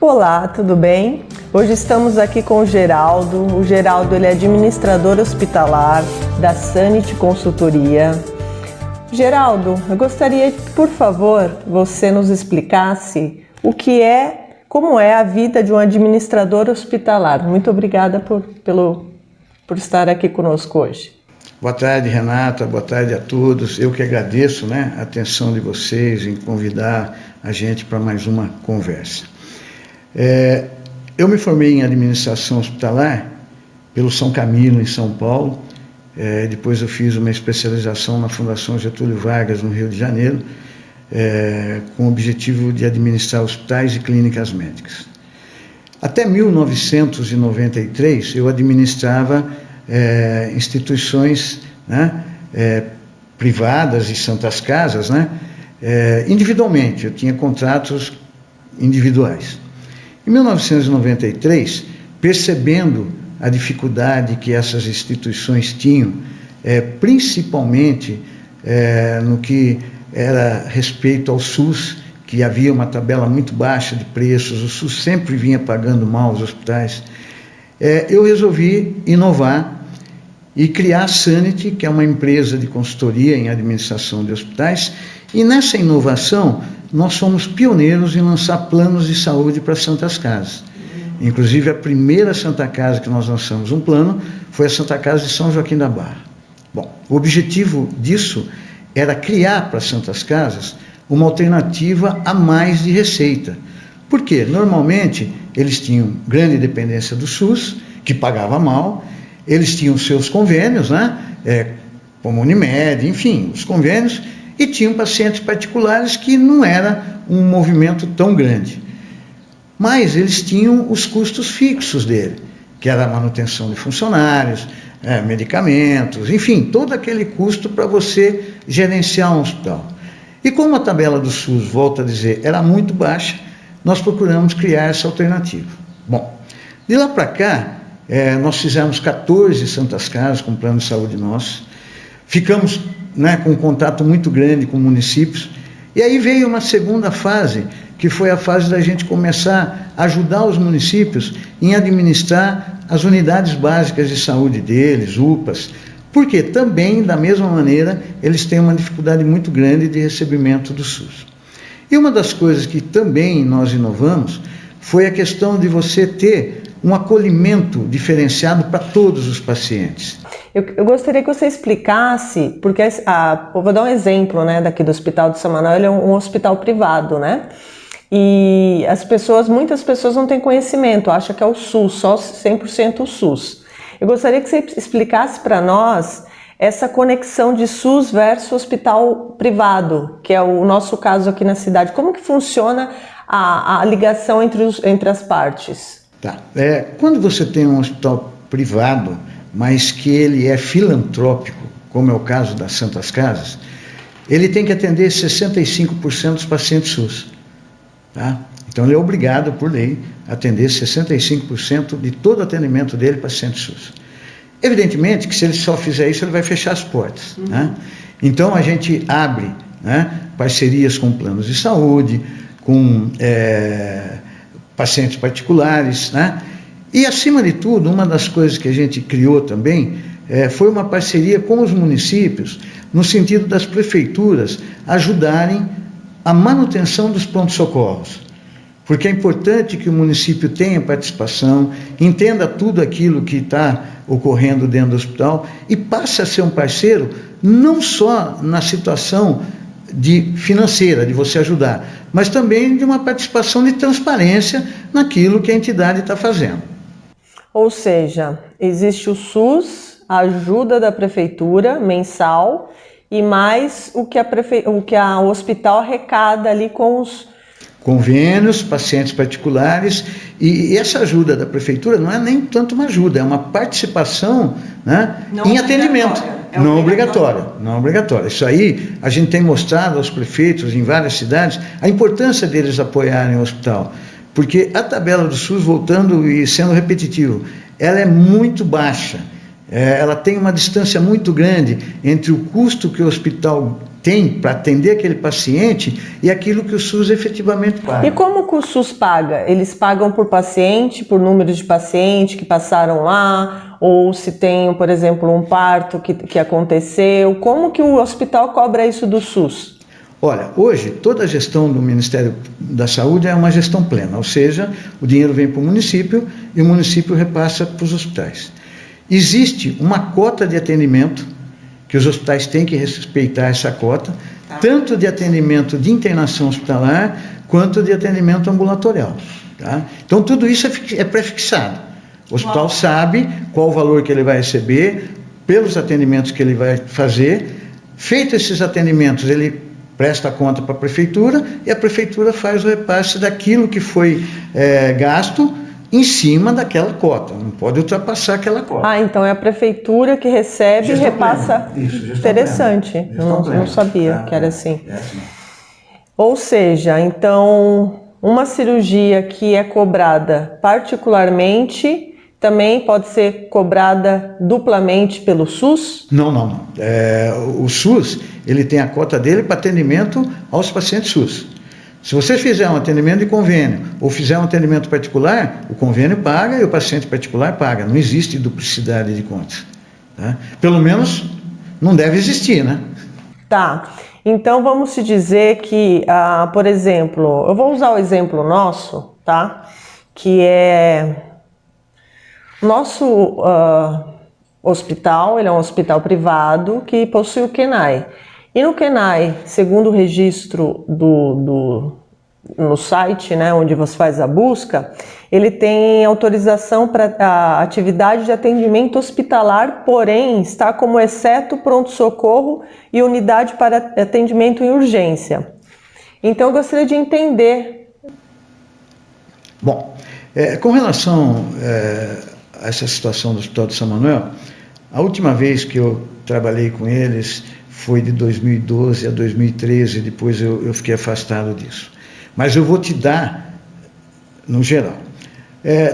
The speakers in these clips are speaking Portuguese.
Olá, tudo bem? Hoje estamos aqui com o Geraldo. O Geraldo ele é administrador hospitalar da Sanity Consultoria. Geraldo, eu gostaria que, por favor, você nos explicasse como é a vida de um administrador hospitalar. Muito obrigada por estar aqui conosco hoje. Boa tarde, Renata. Boa tarde a todos. Eu que agradeço, a atenção de vocês em convidar a gente para mais uma conversa. Eu me formei em administração hospitalar pelo São Camilo, em São Paulo. Depois eu fiz uma especialização na Fundação Getúlio Vargas, no Rio de Janeiro, com o objetivo de administrar hospitais e clínicas médicas. Até 1993, eu administrava instituições privadas e santas casas, individualmente. Eu tinha contratos individuais. Em 1993, percebendo a dificuldade que essas instituições tinham, principalmente no que era respeito ao SUS, que havia uma tabela muito baixa de preços, o SUS sempre vinha pagando mal os hospitais, eu resolvi inovar e criar a Sanity, que é uma empresa de consultoria em administração de hospitais, e nessa inovação nós somos pioneiros em lançar planos de saúde para santas casas. Inclusive, a primeira Santa Casa que nós lançamos um plano foi a Santa Casa de São Joaquim da Barra. Bom, o objetivo disso era criar para santas casas uma alternativa a mais de receita. Por quê? Normalmente, eles tinham grande dependência do SUS, que pagava mal, eles tinham seus convênios, como Unimed, enfim, os convênios, e tinham pacientes particulares que não era um movimento tão grande. Mas eles tinham os custos fixos dele, que era a manutenção de funcionários, medicamentos, enfim, todo aquele custo para você gerenciar um hospital. E como a tabela do SUS, volto a dizer, era muito baixa, nós procuramos criar essa alternativa. Bom, de lá para cá, nós fizemos 14 santas casas com plano de saúde nosso, ficamos com um contato muito grande com municípios, e aí veio uma segunda fase, que foi a fase da gente começar a ajudar os municípios em administrar as unidades básicas de saúde deles, UPAs, porque também, da mesma maneira, eles têm uma dificuldade muito grande de recebimento do SUS. E uma das coisas que também nós inovamos foi a questão de você ter um acolhimento diferenciado para todos os pacientes. Eu gostaria que você explicasse, porque eu vou dar um exemplo, daqui do Hospital de São Manuel. Ele é um hospital privado, e muitas pessoas não têm conhecimento, acham que é o SUS, só 100% o SUS. Eu gostaria que você explicasse para nós essa conexão de SUS versus hospital privado, que é o nosso caso aqui na cidade. Como que funciona a ligação entre as partes? Tá. Quando você tem um hospital privado, mas que ele é filantrópico, como é o caso das Santas Casas, ele tem que atender 65% dos pacientes SUS. Tá? Então, ele é obrigado, por lei, a atender 65% de todo o atendimento dele paciente SUS. Evidentemente que se ele só fizer isso, ele vai fechar as portas. Então, a gente abre parcerias com planos de saúde, com pacientes particulares, E, acima de tudo, uma das coisas que a gente criou também foi uma parceria com os municípios, no sentido das prefeituras ajudarem a manutenção dos pronto-socorros. Porque é importante que o município tenha participação, entenda tudo aquilo que está ocorrendo dentro do hospital e passe a ser um parceiro, não só na situação financeira, de você ajudar, mas também de uma participação de transparência naquilo que a entidade está fazendo. Ou seja, existe o SUS, a ajuda da prefeitura mensal e mais o que o hospital arrecada ali com os convênios, pacientes particulares, e essa ajuda da prefeitura não é nem tanto uma ajuda, é uma participação em atendimento. Não obrigatória. Isso aí a gente tem mostrado aos prefeitos em várias cidades a importância deles apoiarem o hospital. Porque a tabela do SUS, voltando e sendo repetitivo, ela é muito baixa. Ela tem uma distância muito grande entre o custo que o hospital tem para atender aquele paciente e aquilo que o SUS efetivamente paga. E como que o SUS paga? Eles pagam por paciente, por número de pacientes que passaram lá, ou se tem, por exemplo, um parto que aconteceu? Como que o hospital cobra isso do SUS? Olha, hoje toda a gestão do Ministério da Saúde é uma gestão plena, ou seja, o dinheiro vem para o município e o município repassa para os hospitais. Existe uma cota de atendimento, que os hospitais têm que respeitar essa cota, tanto de atendimento de internação hospitalar, quanto de atendimento ambulatorial. Tá? Então tudo isso é pré-fixado. O hospital sabe qual o valor que ele vai receber, pelos atendimentos que ele vai fazer. Feito esses atendimentos, ele presta a conta para a prefeitura e a prefeitura faz o repasse daquilo que foi gasto em cima daquela cota. Não pode ultrapassar aquela cota. Ah, então é a prefeitura que recebe e repassa. Isso, interessante. Eu não sabia que era assim. Ou seja, então, uma cirurgia que é cobrada particularmente também pode ser cobrada duplamente pelo SUS? Não. O SUS, ele tem a cota dele para atendimento aos pacientes SUS. Se você fizer um atendimento de convênio ou fizer um atendimento particular, o convênio paga e o paciente particular paga. Não existe duplicidade de contas. Tá? Pelo menos não deve existir, né? Tá. Então vamos se dizer que, por exemplo, eu vou usar o exemplo nosso, tá? Que é nosso hospital, ele é um hospital privado que possui o QNAI. E no QNAI, segundo o registro no site, né, onde você faz a busca, ele tem autorização para a atividade de atendimento hospitalar, porém está como exceto pronto-socorro e unidade para atendimento em urgência. Então eu gostaria de entender. Bom, com relação a essa situação do Hospital de São Manuel, a última vez que eu trabalhei com eles foi de 2012 a 2013, depois eu fiquei afastado disso. Mas eu vou te dar, no geral,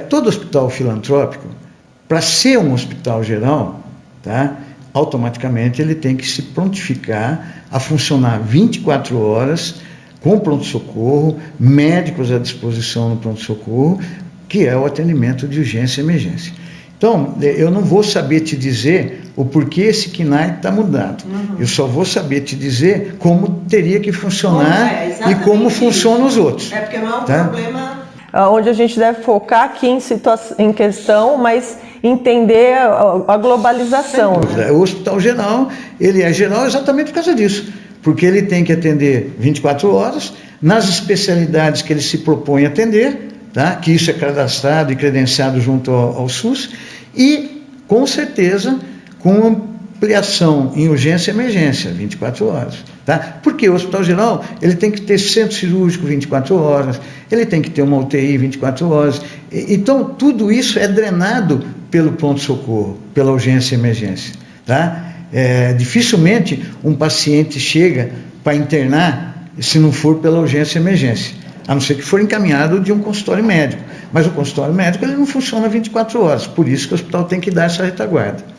todo hospital filantrópico, para ser um hospital geral, tá, automaticamente ele tem que se prontificar a funcionar 24 horas, com pronto-socorro, médicos à disposição no pronto-socorro, que é o atendimento de urgência e emergência. Então, eu não vou saber te dizer o porquê esse QNAI está mudado. Eu só vou saber te dizer como teria que funcionar e como funcionam os outros. Porque não é um problema onde a gente deve focar aqui em questão, mas entender a globalização. Né? O hospital geral, ele é geral exatamente por causa disso. Porque ele tem que atender 24 horas, nas especialidades que ele se propõe a atender, tá? Que isso é cadastrado e credenciado junto ao SUS, e, com certeza, com ampliação em urgência e emergência, 24 horas. Tá? Porque o hospital geral, ele tem que ter centro cirúrgico 24 horas, ele tem que ter uma UTI 24 horas. Então, tudo isso é drenado pelo pronto-socorro, pela urgência e emergência. Tá? Dificilmente um paciente chega para internar se não for pela urgência e emergência, a não ser que for encaminhado de um consultório médico. Mas o consultório médico ele não funciona 24 horas, por isso que o hospital tem que dar essa retaguarda.